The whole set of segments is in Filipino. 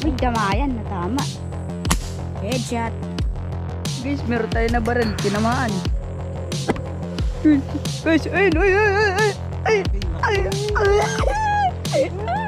Uy, damayan na tama. Headshot. Guys, meron tayo na baril. Tinamaan. Guys, ayun, ay, ay, ay, ay, ay, ay, ay, ay.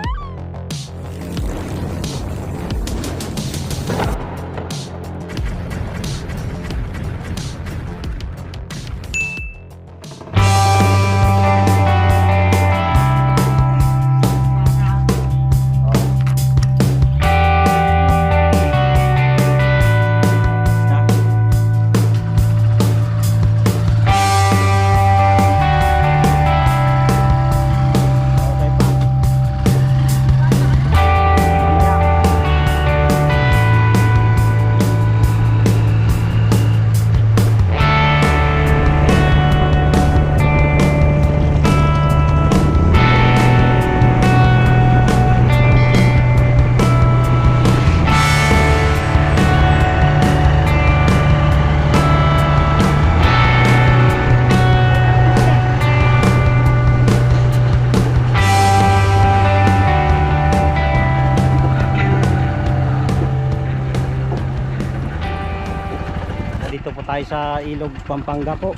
Dito po tayo sa Ilog Pampanga po.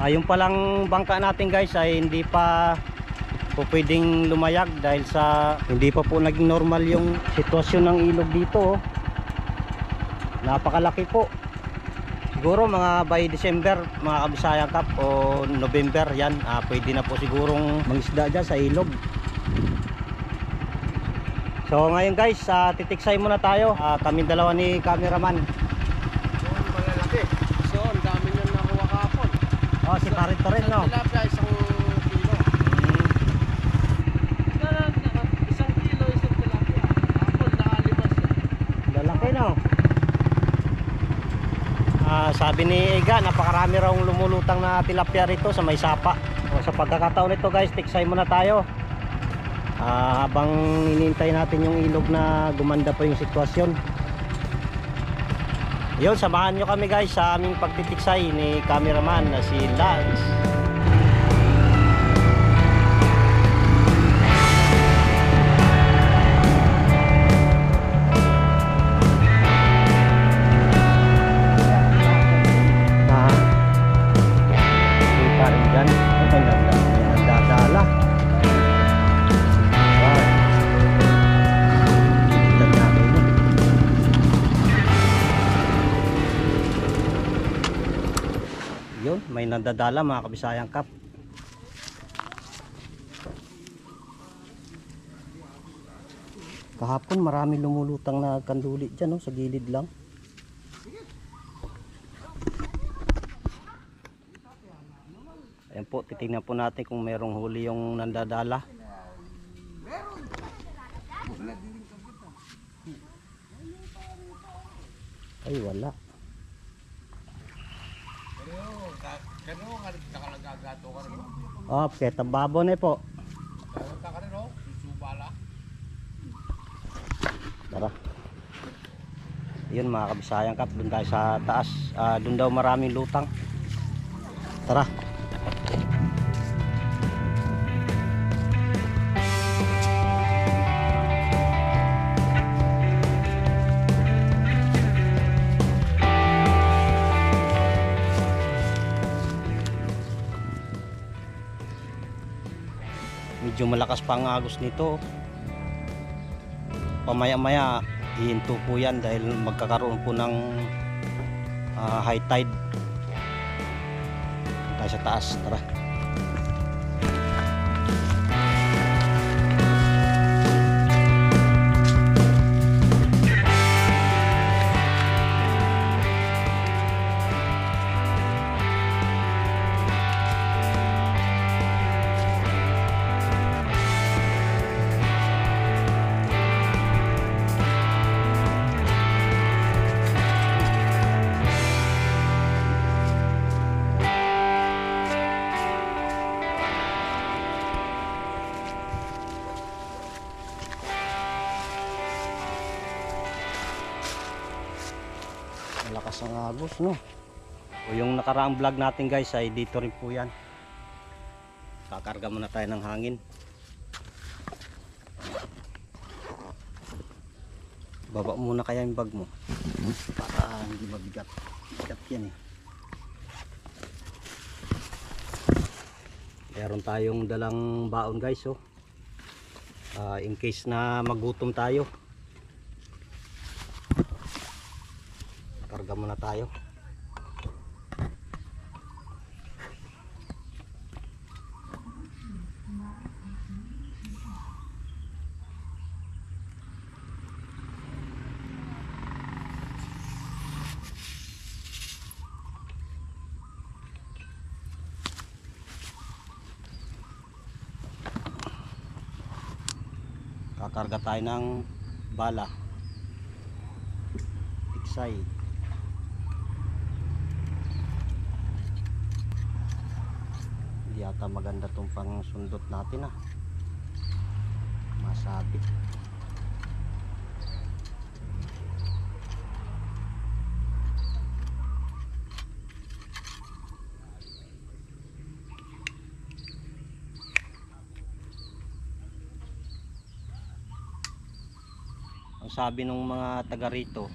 Yung palang bangka natin guys ay hindi pa po pwedeng lumayag dahil sa hindi pa po naging normal yung sitwasyon ng ilog dito. Napakalaki po. Siguro mga by December, mga Kabisayang Cup o November yan, pwede na po sigurong mangisda dyan sa ilog. So ngayon guys, titiksay muna tayo. Kami dalawa ni cameraman. Oh, si Parito rin, no? Tilapia, 1 kilo. Isang kilo, isang tilapia. Hapon, nakalibas yan. Lalaki, no? Sabi ni Iga, napakarami raw lumulutang na tilapia rito sa may sapa. O, sa pagkakataon nito guys, tiksay muna tayo. Habang inintay natin yung ilog na gumanda pa yung sitwasyon. Yun, samahan nyo kami guys sa aming pagtitiksay ni cameraman na si Lance. Kita rin dyan. Ito ang ganda. Ang dadala. Wow. Kita natin. Yun, may nandadala mga Kabisayang Cup. Kahapon marami lumulutang na kanduli dyan, no, sa gilid lang. Ayan po, titingnan po natin kung merong huli yung nandadala. Ay, wala. Kano nga nakalagagato ka rin? Oh, kaya babon eh po. Kano ka rin, no? Susubala. Tara. Yun mga Kabisayang Cup, doon tayo sa taas. Doon daw maraming lutang. Tara. Medyo malakas pa ang agos nito. Pamaya-maya hihinto po yan dahil magkakaroon po ng high tide. Tayo sa taas, tara. Malakas ang agos, no? O yung nakaraang vlog natin guys ay dito rin po yan. Kakarga muna tayo ng hangin. Baba muna kaya yung bag mo. Para hindi mabigat. Bigat yan eh. Meron tayong dalang baon guys oh. In case na magutom tayo. Karga muna tayo. Kakarga tayo ng bala. Tiksay. Hindi yata maganda tong pang sundot natin ah. Masabit. Ang sabi ng mga taga rito,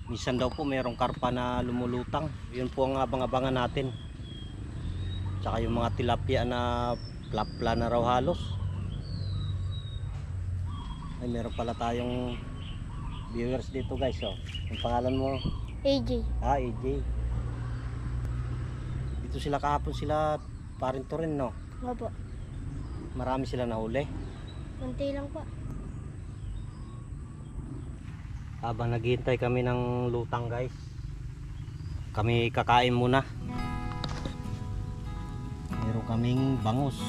minsan daw po mayroong karpa na lumulutang. Yun po ang abang-abangan natin. Tsaka yung mga tilapia na plapla na raw halos. Ay meron pala tayong viewers dito guys oh. Ang pangalan mo? AJ. AJ. Dito sila kahapon sila parinto rin no? Opo. Marami sila nahuli. Kunti lang po. Habang naghihintay kami ng lutang guys, kami kakain muna. Meron kaming bangus.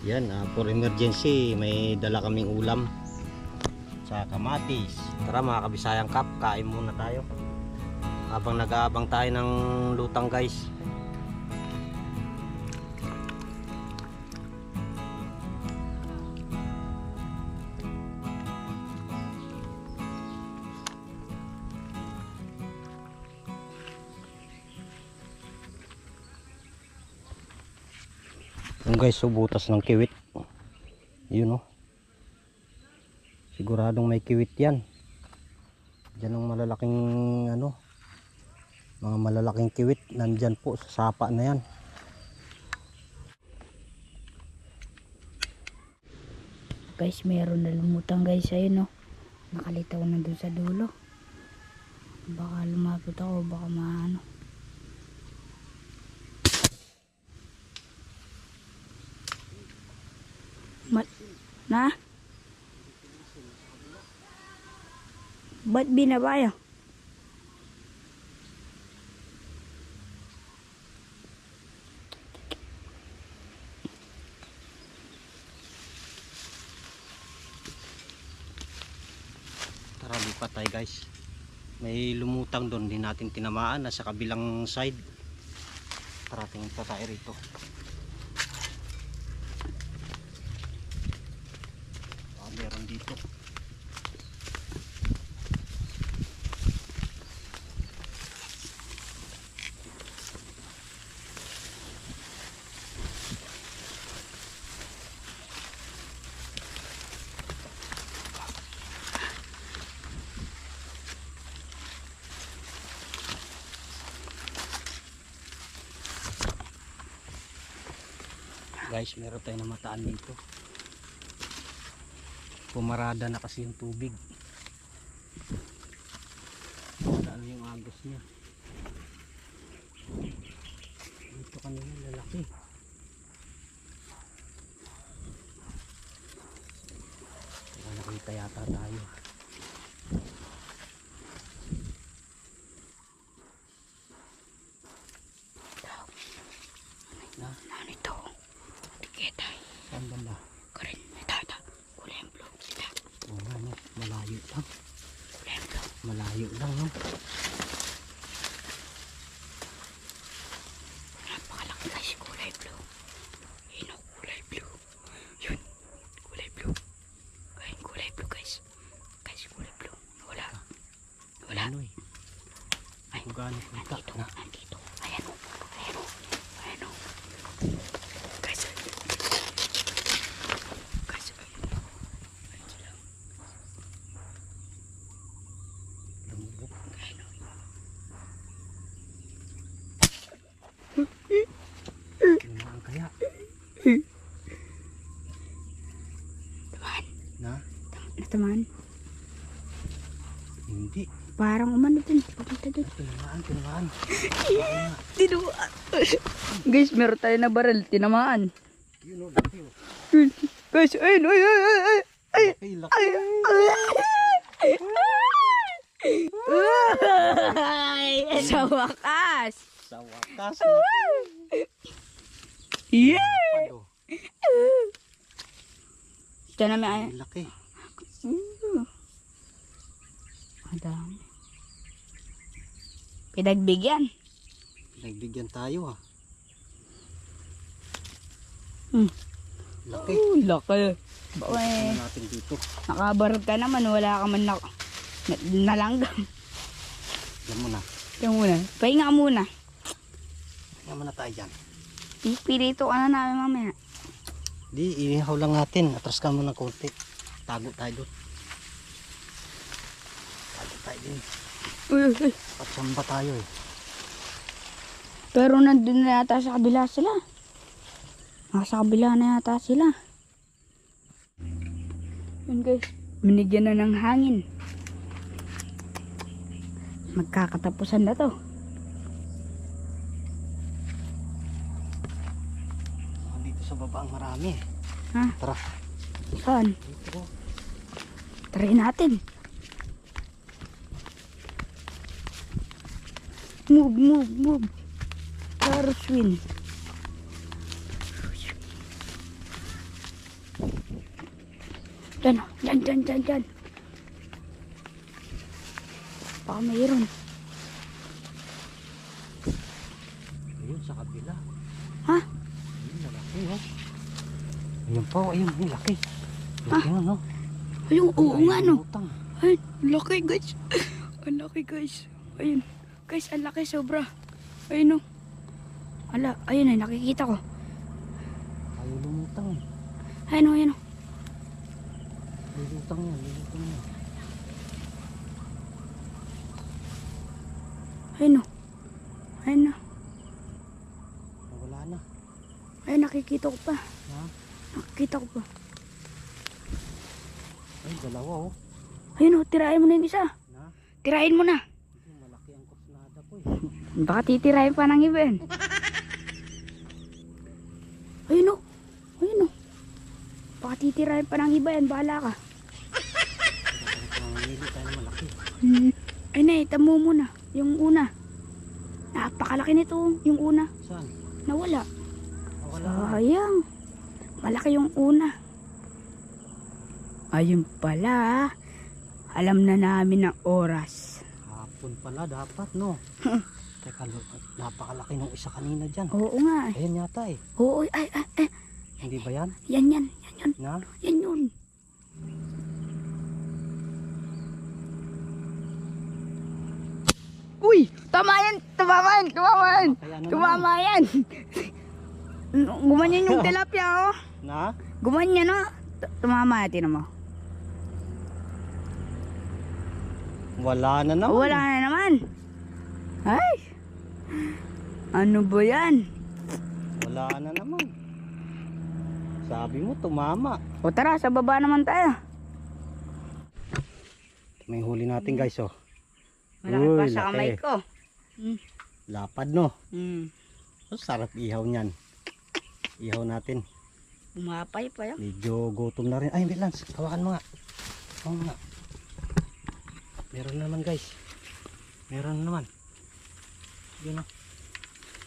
Yan, for emergency may dala kaming ulam sa kamatis. Tara mga kabisayang kap, kain muna tayo habang nag-aabang tayo ng lutang guys. Yung guys, so butas ng kiwit. Yun oh. Siguradong may kiwit yan. Diyan ang malalaking ano, mga malalaking kiwit nandyan po sa sapa na yan. Guys, meron na lumutang guys. Ayun oh. Nakalitaw na dun sa dulo. Baka lumapit ako, baka maano. Na? Ba't binabayo? Tara, lipat tayo guys. May lumutang doon, hindi natin tinamaan, nasa kabilang side. Tara, tingin pa tayo rito. Meron dito. Guys, meron tayo na mataan dito. Pumarada na kasi yung tubig. Ano yung agos niya. Dito kanina lalaki. Nakita yata tayo. Ano ito? Tiketa. Saan banda? Karen, tata. Kulay blue. Kita. Oo nga no, malayo lang. Kulay blue. Malayo lang no. Napakalaki guys, kulay blue. Yun o, kulay blue. Yun, kulay blue. Ayun, kulay blue guys. Guys, kulay blue. Wala. Wala. Ano eh? Ay, kung gaano kita nandito, na. nandito. Ayan o. Ayan o. Ayan o. Guys, ayun. Guys, ayun. Ayun sila. Na? Natamaan. Hindi. Parang umano dun. Pakita dun. Tinamaan. Tinamaan. Guys, meron tayo na baril. Tinamaan. Yun o, laki o. Guys, ayun. Ay. Laki, laki. Ay, sa wakas. Sa wakas. Yeah. Pado. Ito na may Laki. Madami. Pinagbigyan. Nagbigyan tayo ha. Laki. Laki. Tingnan natin dito. Nakabarog ka naman. Wala ka man nalanggam. Yan muna. Ito muna. Pahinga muna. Yan muna tayo dyan. Pipirito ka na namin mamaya. Di, inihaw lang natin. Atras ka muna konti. Tago tayo doon. Tago tayo din. Uy. Patsamba tayo eh. Pero nandun na yata sa kabila sila. Nasa kabila na yata sila. Yun guys. Binigyan na ng hangin. Magkakatapusan na to. Dito sa baba ang marami eh. Ha? Tara. Saan? Dito. Try natin. Move. Tarswin. Dyan. Baka mayroon. Ayun sa kabila. Ha? Ayun, malaki oh. Ayun po, ayun, laki. Laki na no. Ayun, oo nga no. Utang. Ay, laki guys. Ang laki guys. Ayun. Guys, ang laki sobra. Ayun o. Ayun ay, nakikita ko. Ayaw lumutang eh. Ayun o. Lulutang yan. Ayun na. Wala na. Ayun, nakikita ko pa. Ha? Nakikita ko pa. Ay, dalawa oh. Ayun o, tirahin mo na yung isa. Na? Tirahin mo na. Malaki ang kusnada po eh. Baka titirahin pa ng iba yan. Ayun o. Baka titirahin pa ng iba yan. Bahala ka. Mamili tayo ng malaki. Ay na, tamo mo na. Yung una. Napakalaki nito. Yung una. Saan? Nawala. Wala. Sayang. Malaki yung una. Ayun pala. Alam na namin ang oras. Hapon pala dapat no. Teka, napakalaki nung isa kanina dyan. Oo nga. Ayan yata eh. Oo, ay. Hindi ba yan? Yan. Na? Yan yun. Uy! Tama yan! Kaya ano Tumama yan! Gumanyan yung tilapia, oh. Na? Gumanyan, oh. Tumama yan, tinan mo. Wala na naman. Wala na naman. Ay! Ano ba yan? Wala na naman. Sabi mo, tumama. O tara, sa baba naman tayo. May huli natin guys oh. Malaki pa sa laki. kamay ko. Lapad no. Hmm. Oh, sarap ihaw niyan. Ihaw natin. Umapay pa yan. Medyo gutom na rin. Ay, Lance, hawakan mo nga. Oo nga. Meron na naman guys. Meron na naman. Yun oh.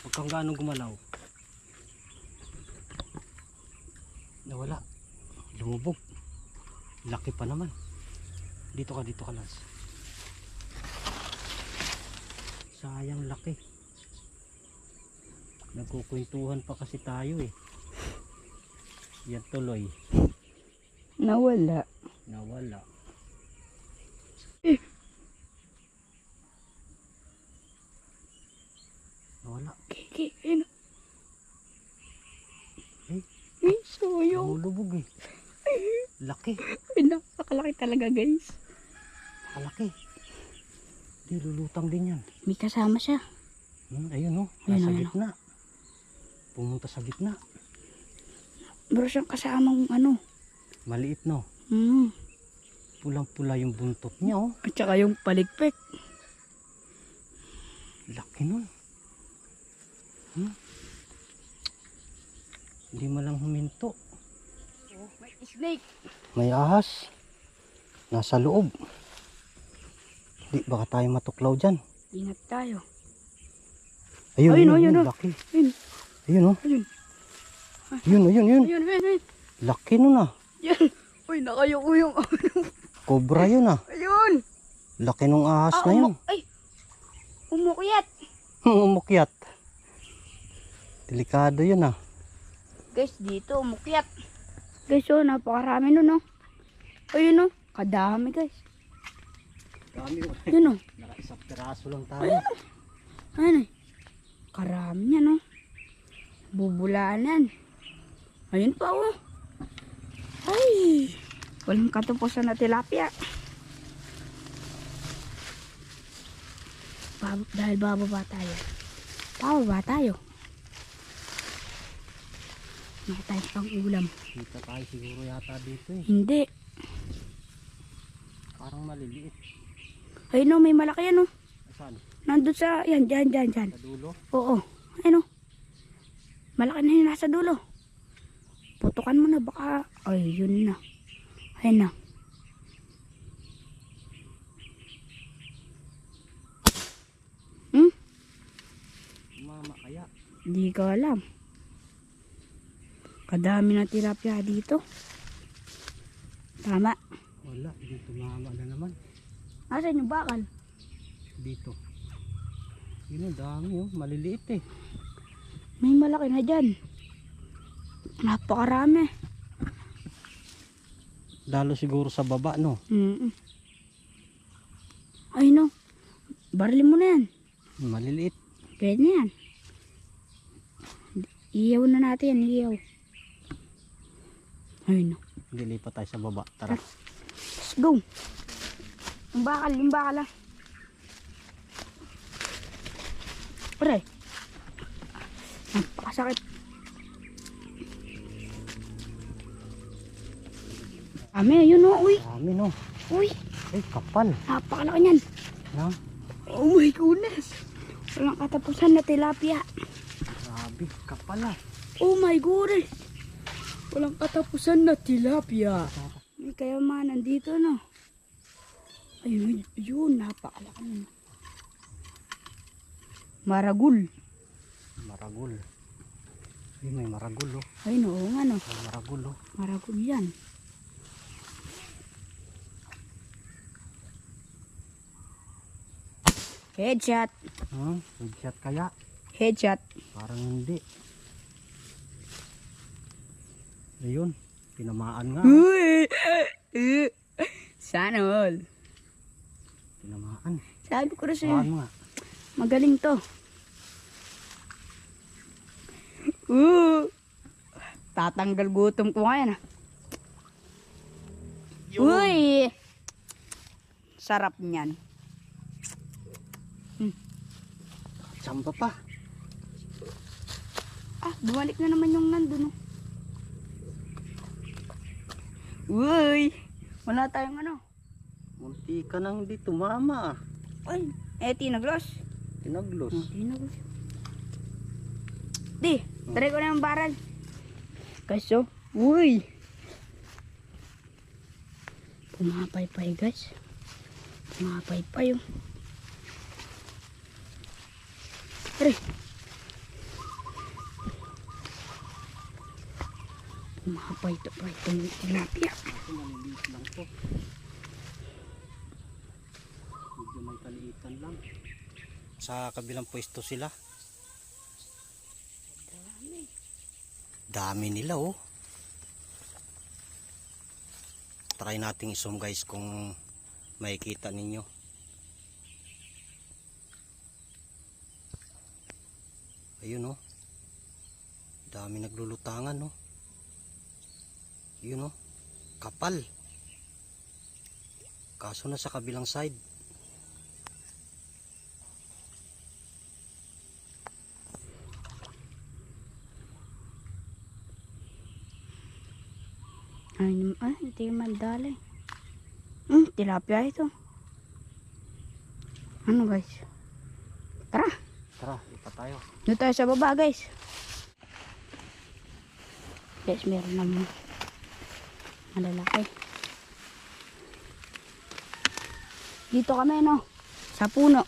Huwag kang gaano gumalaw. Nawala. Lumubog. Laki pa naman. Dito ka Lance. Sayang laki. Nagkukwentuhan pa kasi tayo eh. Yan tuloy. Nawala. Nawala. Kiki, ano? Eh, Sayang. lumubog eh. Laki. Ay, napakalaki talaga guys. Kalaki. Di, lulutang din yan. May kasama siya. Ayun oh. Ayun, Nasa ayun. gitna. Pumunta sa gitna. Meron siyang kasamang ano. Maliit no. Hmm. Pulang-pula yung buntot niya oh. At saka yung paligpik. Laki nun. Hindi mo lang huminto. Oh, may snake. May ahas. Nasa loob. Di, baka tayo matuklaw dyan. Ingat tayo. Ayun, Ayun, ayun, ayun, ayun, oh. laki. Ayun. Ayun oh. Ayun. Ayun, ayun, ayun. Ayun, ayun, ayun. Laki nun ah. Yan. Uy, nakayoko yung Cobra yun ah. Ayun. Laki nung ahas na yun. Ay. Umukyat. Umukyat. Delikado yun ah. Guys, dito umukyat. Guys, oh, napakarami nun, oh. Ayun, oh. Kadami, guys. Dami oh. Yun, oh. Naka-isang piraso lang tayo. Ano eh. Karami niya, no? Bubulanan. Ayun pa, oh. Ay. Walang katupusan na tilapia. Dahil bababa tayo. Bababa tayo. May tayo pang ulam. Kita tayo siguro yata dito eh. Hindi. Parang maliliit. Ayun, oh. May malaki yan, oh. Saan? Nandun sa, yan, dyan. Sa dulo? Oo. Ayun, oh. Malaki na yun nasa dulo. Putukan mo na baka. Ay, yun na. Ayun na. Mama kaya. Hindi ko alam. Kadami na tilapia dito. Tama. Wala, dito mama na naman. Asan yung bakal? Dito. Yun ang dami oh, maliliit eh. May malaki na dyan. Napakarami. Lalo siguro sa baba no. Ay no. Barilin mo na yan. Maliliit. Pwede na yan. Iyaw na natin yan. Iyaw. Ay no. Lilipat tayo sa baba. Tara. Let's go. Yung bakal lang. Pre. Napakasakit. Yun o, uy. Dami no. Uy, Ay, kapal. napakalaki niyan. Na, Oh my goodness. Walang katapusan na tilapia. grabe. Kapal ah. Oh my goodness. Walang katapusan na tilapia. May kayamanan dito, no? Ayun, yun. Napakalaki niyan. Maragul. Maragul. Ay, may maragul oh. Ayun, oo nga, no? May maragul oh. Maragul yan. Headshot. Headshot kaya? Headshot. Parang hindi. Ayun, tinamaan nga. Uy! Sana all. Tinamaan. Sabi ko rin sa'yo, Tinamaan nga. magaling to. Tatanggal gutom ko ngayon, ah. Uy! Sarap niyan. Samba pa. Ah, bumalik na naman yung nandun, oh. Uy! Wala tayong ano. Munti ka nang di tumama. Ay, tinaglos. Tinaglos. Tinaglos. Di, try ko na yung baral. Kaso, uy! Pumapay-pay, guys. Pumapay-pay, oh. Try. Pumapay-pay itong tilapia. Ito maliliit lang to. Medyo may kaliitan lang. Sa kabilang pwesto sila. Dami nila oh. Try nating i-zoom guys kung makikita ninyo. Ayun oh. Dami naglulutangan oh. Yun oh. Kapal. Kaso na sa kabilang side. Ito yung mandalay. Tilapia ito. Ano guys? Tara. Tara, lipat tayo. Doon tayo sa baba guys. Guys, meron naman malalaki. Dito kami no. Sa puno.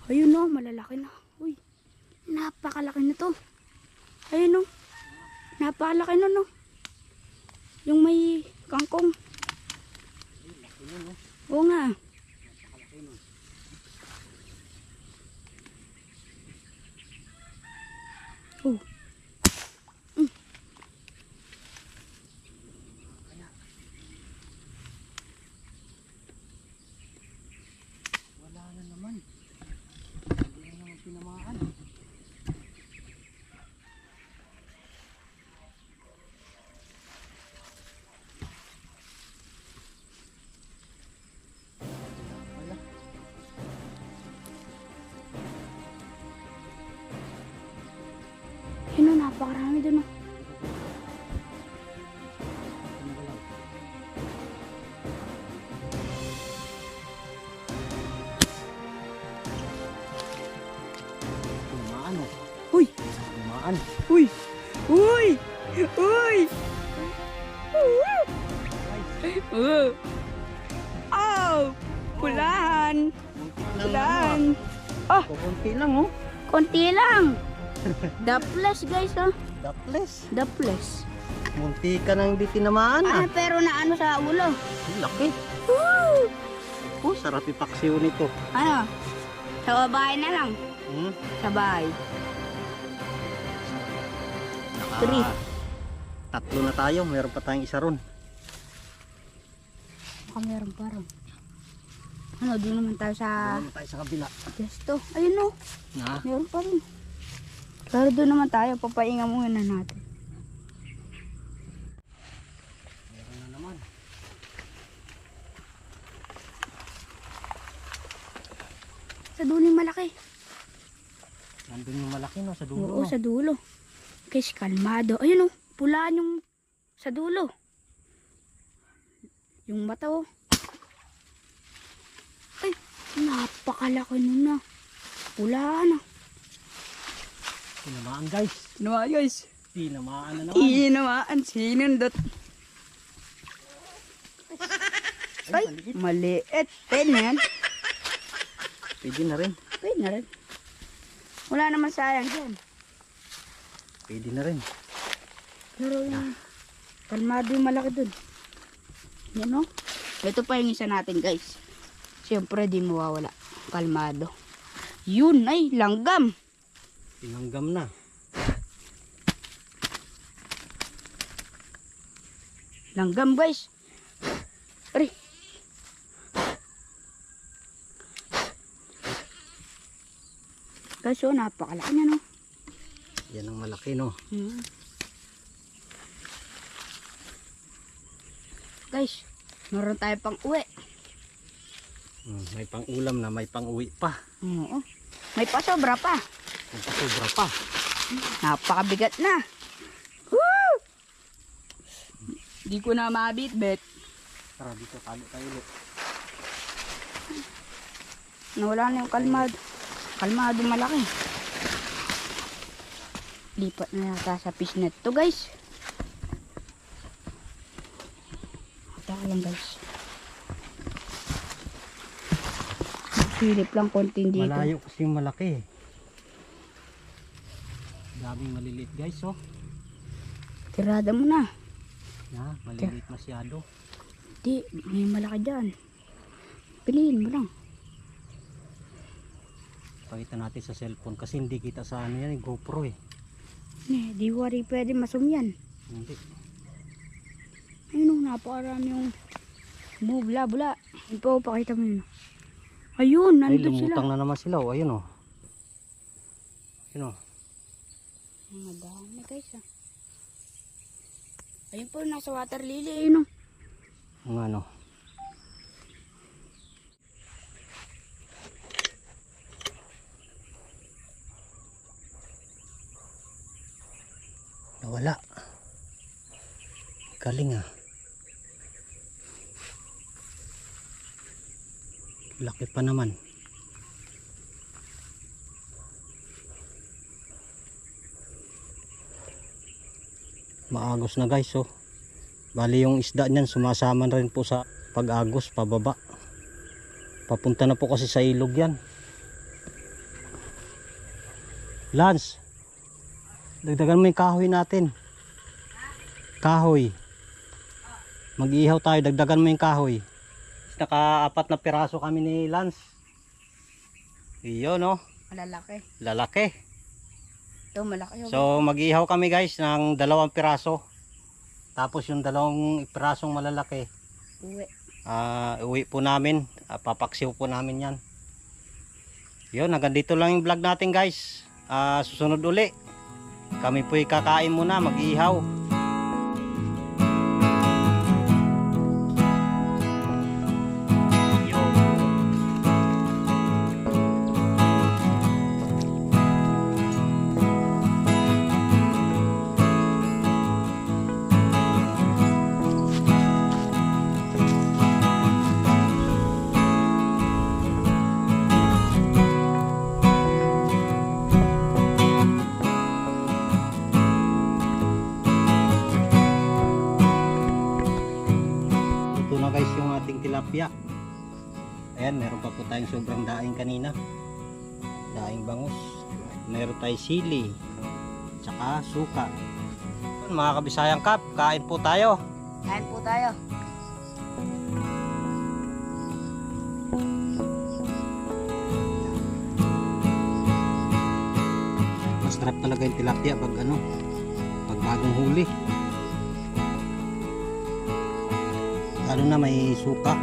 Ayun no, malalaki na. Uy, napakalaki na to. Ayun no. Napakalaki na no. Yung may kangkong. Oo nga. Oh. Wala na naman. Hindi na naman tinamaan. Wala. Yun o, napakarami dun o. Tinamaan oh. Uy! Tinamaan. Uy! Uy! Uy! Oh! Pulahan! Pulahan! Oh! Kukunti lang oh. Konti lang! Daples guys oh. Daples. Daples. Munti ka nang di tinamaan ah. Pero naano sa ulo. Ang laki. Woo! Oh, sarap ipaksiw nito. Ano? Sa bahay na lang. Hmm? Sa bahay. Naka, 3. Tatlo na tayo. Meron pa tayong isa ron. Baka meron pa rin. Ano, doon naman tayo sa Meron tayo sa kabila. gesto. Ayun o. Na? Meron pa rin. Pero doon naman tayo. Papainga muna natin. Meron na naman. Sa dulo yung malaki. Nandun yung malaki no, sa dulo. Oo, no? sa dulo. Guys, kalmado. Ayun o. Pulaan yung sa dulo. Yung mata o. Ay, napakalaki nun na. Pulaan na. Tinamaan guys. Tinamaan guys. Tinamaan na naman. Tinamaan. Sinundot. Ay, maliit. Pwede na yan. Pwede na rin. Pwede na rin. Wala naman sayang dyan. Pwede na rin. Pero yung kalmado yung malaki dun. Yan o. Ito pa yung isa natin guys. Siyempre di mawawala. Kalmado. Yun ay langgam. Tinanggam na. Langgam guys. Ari. Guys o, napakalaki niya no. Yan ang malaki no. Guys, meron tayo pang uwi. May pang ulam na, may pang uwi pa. Oo. May pasobra pa. May pasobra pa. Napakabigat na. Woo! Di ko na mabit-bit. Tara dito tayo ulit. Nawala na yung kalmado. Kalmado malaki. Lipat na yata sa fishnet to guys. Taka lang guys. Silip lang konti dito. Malayo kasi yung malaki. Daming maliliit guys oh. Tirada mo na. Na, maliliit masyado. Di, may malaki dyan. Piliin mo lang. Pakita natin sa cellphone kasi hindi kita sa ano yan, GoPro eh. Di worry, pwede masum yan. Hindi. Ayun o, napakarami yung bula-bula. Ito, pakita mo yun. Ayun, Ay, nandun sila. lumutang na naman sila oh. Ayun oh. Ayun oh. Madami guys ah. Ayun po, nasa water lily. Ayun o. Ang ano. Nawala. Galing ah. Laki pa naman. Maagos na guys oh. Bali yung isda niyan sumasama na rin po sa pag-agos pababa. Papunta na po kasi sa ilog yan. Lance, dagdagan mo yung kahoy natin. Kahoy. Mag-iihaw tayo, dagdagan mo yung kahoy. Naka-4 na piraso kami ni Lance. Iyon no. Malalaki. Lalaki. Ito malaki. So mag-iihaw kami guys ng 2 piraso. Tapos yung 2 pirasong malalaki, Uwi. uwi po namin. Papaksiw po namin yan. Yun, hanggang dito lang yung vlog natin guys. Susunod uli. Kami po'y kakain muna, mag-iihaw. Ito na guys yung ating tilapia. Ayan, meron pa po tayong sobrang daing kanina. Daing bangus. Meron tayong sili. Tsaka suka. Mga kabisayang kap, kain po tayo. Kain po tayo. Masarap talaga yung tilapia pag pag bagong huli. Lalo na may suka.